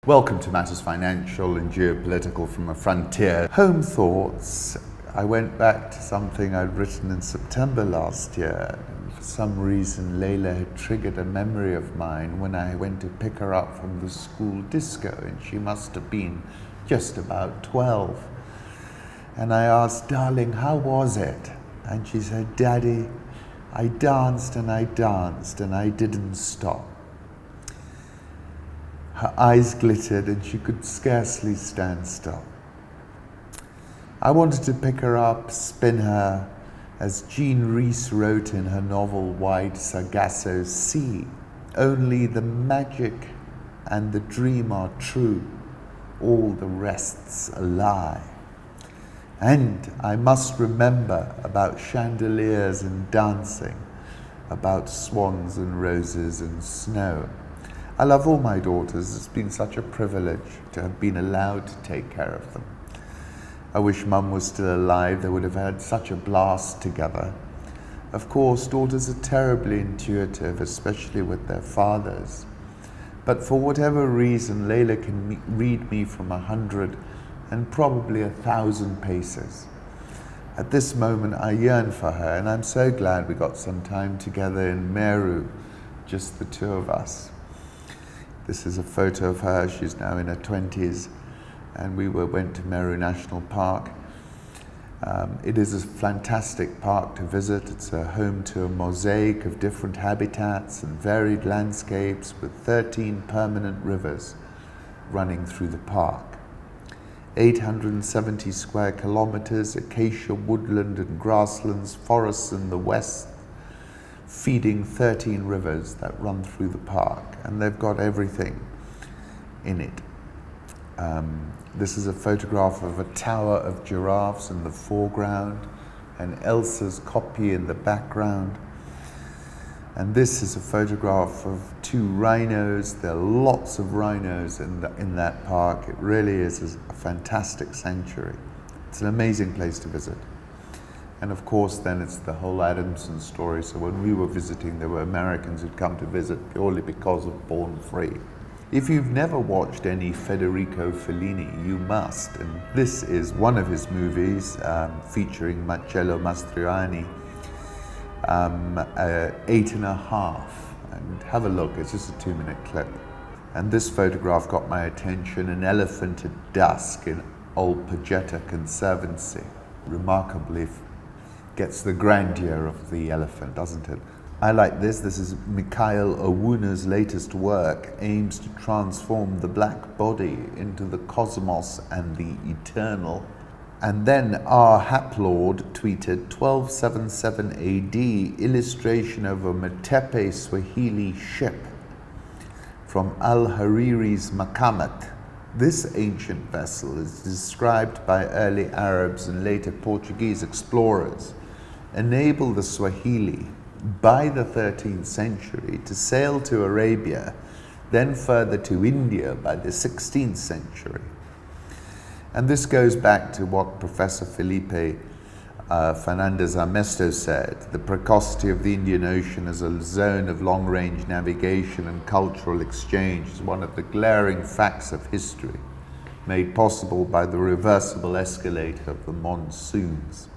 Welcome to Matters Financial and Geopolitical from a Frontier. Home thoughts. I went back to something I'd written in September last year. For some reason, Layla had triggered a memory of mine when I went to pick her up from the school disco, and she must have been just about 12. And I asked, "Darling, how was it?" And she said, "Daddy, I danced and I danced and I didn't stop." Her eyes glittered and she could scarcely stand still. I wanted to pick her up, spin her, as Jean Rhys wrote in her novel Wide Sargasso Sea. Only the magic and the dream are true, all the rest's a lie. And I must remember about chandeliers and dancing, about swans and roses and snow. I love all my daughters. It's been such a privilege to have been allowed to take care of them. I wish Mum was still alive. They would have had such a blast together. Of course, daughters are terribly intuitive, especially with their fathers. But for whatever reason, Layla can read me from 100 and probably 1,000 paces. At this moment, I yearn for her, and I'm so glad we got some time together in Meru, just the two of us. This is a photo of her. She's now in her 20s, and we went to Meru National Park. It is a fantastic park to visit. It's a home to a mosaic of different habitats and varied landscapes with 13 permanent rivers running through the park. 870 square kilometers, acacia woodland and grasslands, forests in the west, feeding 13 rivers that run through the park, and they've got everything in it. This is a photograph of a tower of giraffes in the foreground and Elsa's copy in the background. And this is a photograph of 2 rhinos. There are lots of rhinos in that park. It really is a fantastic sanctuary. It's an amazing place to visit. And of course, then it's the whole Adamson story. So when we were visiting, there were Americans who'd come to visit purely because of Born Free. If you've never watched any Federico Fellini, you must. And this is one of his movies featuring Marcello Mastroianni, 8½. And have a look, it's just a 2-minute clip. And this photograph got my attention, an elephant at dusk in Old Pagetta Conservancy. Remarkably gets the grandeur of the elephant, doesn't it? I like this. This is Mikhail Owuna's latest work, aims to transform the black body into the cosmos and the eternal. And then R. Haplord tweeted 1277 AD, illustration of a mtepe Swahili ship from Al-Hariri's Maqamat. This ancient vessel is described by early Arabs and later Portuguese explorers, enable the Swahili by the 13th century to sail to Arabia, then further to India by the 16th century. And this goes back to what Professor Felipe Fernandez Armesto said: the precocity of the Indian Ocean as a zone of long-range navigation and cultural exchange is one of the glaring facts of history, made possible by the reversible escalator of the monsoons.